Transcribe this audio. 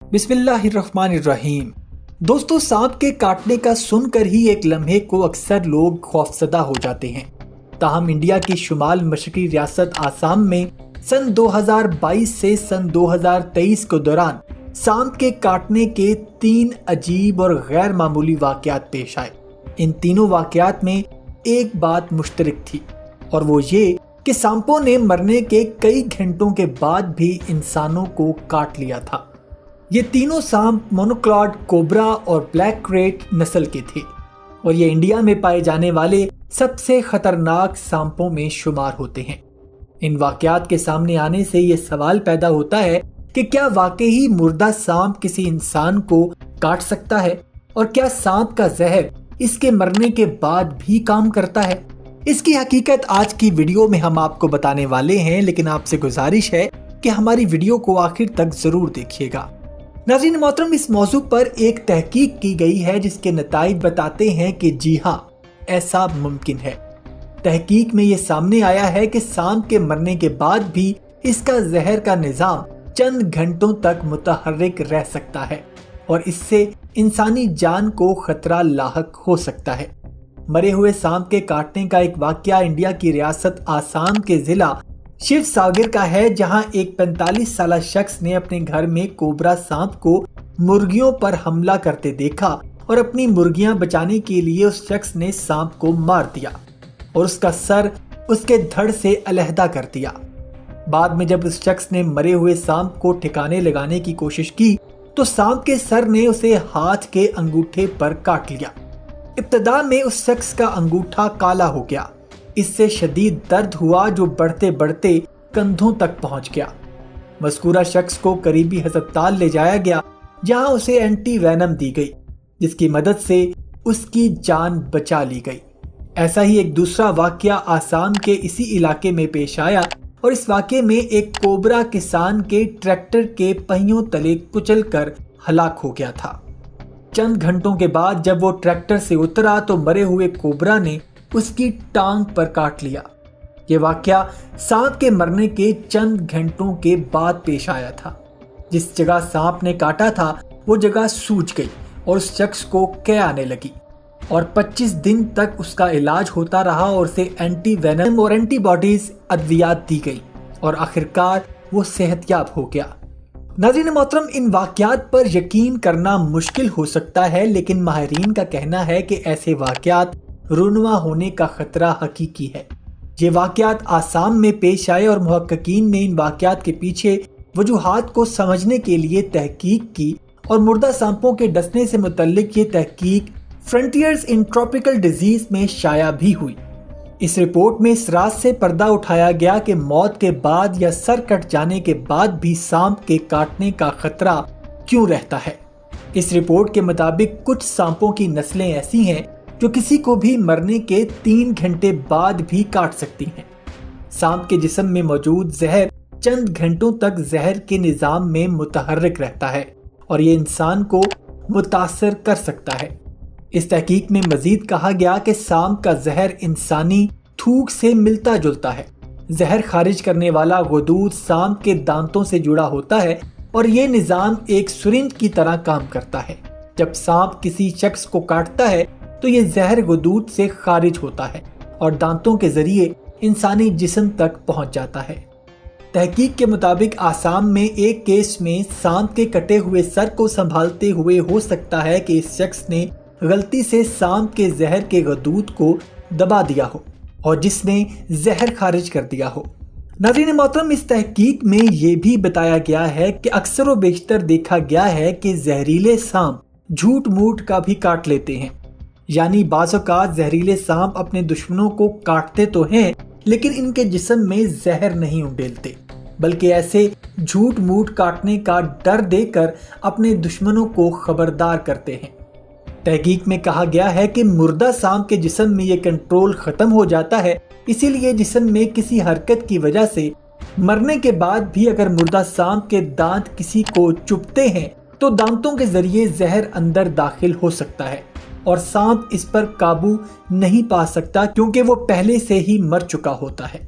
बिस्मिल्लाहिर्रहमानिर्रहीम। दोस्तों, सांप के काटने का सुनकर ही एक लम्हे को अक्सर लोग खौफजदा हो जाते हैं। ताहम इंडिया की शुमाल मशरकी रियासत आसाम में सन 2022 से सन 2023 के दौरान सांप के काटने के 3 अजीब और गैर मामूली वाकयात पेश आए। इन तीनों वाकयात में एक बात मुश्तरक थी और वो ये कि सांपों ने मरने के कई घंटों के बाद भी इंसानों को काट लिया था। ये तीनों सांप मोनोक्लॉड, कोबरा और ब्लैक क्रेट नस्ल के थे और ये इंडिया में पाए जाने वाले सबसे खतरनाक सांपों में शुमार होते हैं। इन वाकयात के सामने आने से ये सवाल पैदा होता है कि क्या वाकई ही मुर्दा सांप किसी इंसान को काट सकता है और क्या सांप का जहर इसके मरने के बाद भी काम करता है। इसकी हकीकत आज की वीडियो में हम आपको बताने वाले हैं, लेकिन आपसे गुजारिश है कि हमारी वीडियो को आखिर तक जरूर देखिएगा। नाज़रीन मोहतरम, इस मौजू पर एक तहकीक की गई है जिसके नताइज बताते हैं कि जी हाँ, ऐसा मुमकिन है। तहकीक में ये सामने आया है कि सांप के मरने के बाद भी इसका जहर का निजाम चंद घंटों तक मुतहर्रिक रह सकता है और इससे इंसानी जान को खतरा लाहक हो सकता है। मरे हुए सांप के काटने का एक वाकया इंडिया की रियासत आसाम के जिला शिव सागर का है, जहां एक 45 साल शख्स ने अपने घर में कोबरा सांप को मुर्गियों पर हमला करते देखा और अपनी मुर्गियां बचाने के लिए उस शख्स ने सांप को मार दिया और उसका सर उसके धड़ से अलहदा कर दिया। बाद में जब उस शख्स ने मरे हुए सांप को ठिकाने लगाने की कोशिश की तो सांप के सर ने उसे हाथ के अंगूठे पर काट लिया। इब्तदा में उस शख्स का अंगूठा काला हो गया। इससे शदीद दर्द हुआ जो बढ़ते बढ़ते कंधों तक पहुंच गया। मज़कूरा शख्स को करीबी अस्पताल ले जाया गया, जहां उसे एंटी वेनम दी गई, जिसकी मदद से उसकी जान बचा ली गई। ऐसा ही एक दूसरा वाकया आसाम के इसी इलाके में पेश आया और इस वाकये में एक कोबरा किसान के ट्रैक्टर के पहियों तले कुचल कर हलाक हो गया था। चंद घंटों के बाद जब वो ट्रैक्टर से उतरा तो मरे हुए कोबरा ने उसकी टांग पर काट लिया। ये वाकया सांप के मरने के चंद घंटों के बाद पेश आया था। जिस जगह सांप ने काटा था वो जगह सूज गई और उस शख्स को कै आने लगी और 25 दिन तक उसका इलाज होता रहा और उसे एंटी वेनम और एंटीबॉडीज अद्वियात दी गई और आखिरकार वो सेहतयाब हो गया। नाज़रीन मोहतरम, इन वाकयात पर यकीन करना मुश्किल हो सकता है, लेकिन माहिरीन का कहना है कि ऐसे वाकयात रुनवा होने का खतरा हकीकी है। ये वाकयात आसाम में पेश आए और मुहक्किकीन ने इन वाकयात के पीछे वजूहात को समझने के लिए तहकीक की और मुर्दा सांपों के डसने से मुतल्लिक ये तहकीक फ्रंटियर्स इन ट्रॉपिकल डिजीज में शाया भी हुई। इस रिपोर्ट में इस राज से पर्दा उठाया गया कि मौत के बाद या सर कट जाने के बाद भी सांप के काटने का खतरा क्यों रहता है। इस रिपोर्ट के मुताबिक कुछ सांपों की नस्लें ऐसी हैं जो किसी को भी मरने के 3 घंटे बाद भी काट सकती हैं। सांप के जिस्म में मौजूद जहर चंद घंटों तक जहर के निजाम में मुतहर्रिक रहता है और ये इंसान को मुतासर कर सकता है। इस तहकीक में मजीद कहा गया कि सांप का जहर इंसानी थूक से मिलता जुलता है। जहर खारिज करने वाला गुदूद सांप के दांतों से जुड़ा होता है और ये निजाम एक सुरिंज की तरह काम करता है। जब सांप किसी शख्स को काटता है तो ये जहर गुदूद से खारिज होता है और दांतों के जरिए इंसानी जिस्म तक पहुंच जाता है। तहकीक के मुताबिक आसाम में एक केस में सांप के कटे हुए सर को संभालते हुए हो सकता है कि इस शख्स ने गलती से सांप के जहर के गुदूद को दबा दिया हो और जिसने जहर खारिज कर दिया हो। नाज़रीन मोहतरम, इस तहकीक में ये भी बताया गया है कि अक्सर व बेशतर देखा गया है कि जहरीले सांप झूठ मूठ का भी काट लेते हैं। यानी बाज़ औक़ात जहरीले सांप अपने दुश्मनों को काटते तो हैं, लेकिन इनके जिस्म में जहर नहीं उंडेलते, बल्कि ऐसे झूठ मूठ काटने का डर देकर अपने दुश्मनों को खबरदार करते हैं। तहकीक में कहा गया है कि मुर्दा सांप के जिस्म में ये कंट्रोल खत्म हो जाता है, इसीलिए जिस्म में किसी हरकत की वजह से मरने के बाद भी अगर मुर्दा सांप के दांत किसी को चुभते हैं तो दांतों के जरिए जहर अंदर दाखिल हो सकता है और सांप इस पर काबू नहीं पा सकता, क्योंकि वो पहले से ही मर चुका होता है।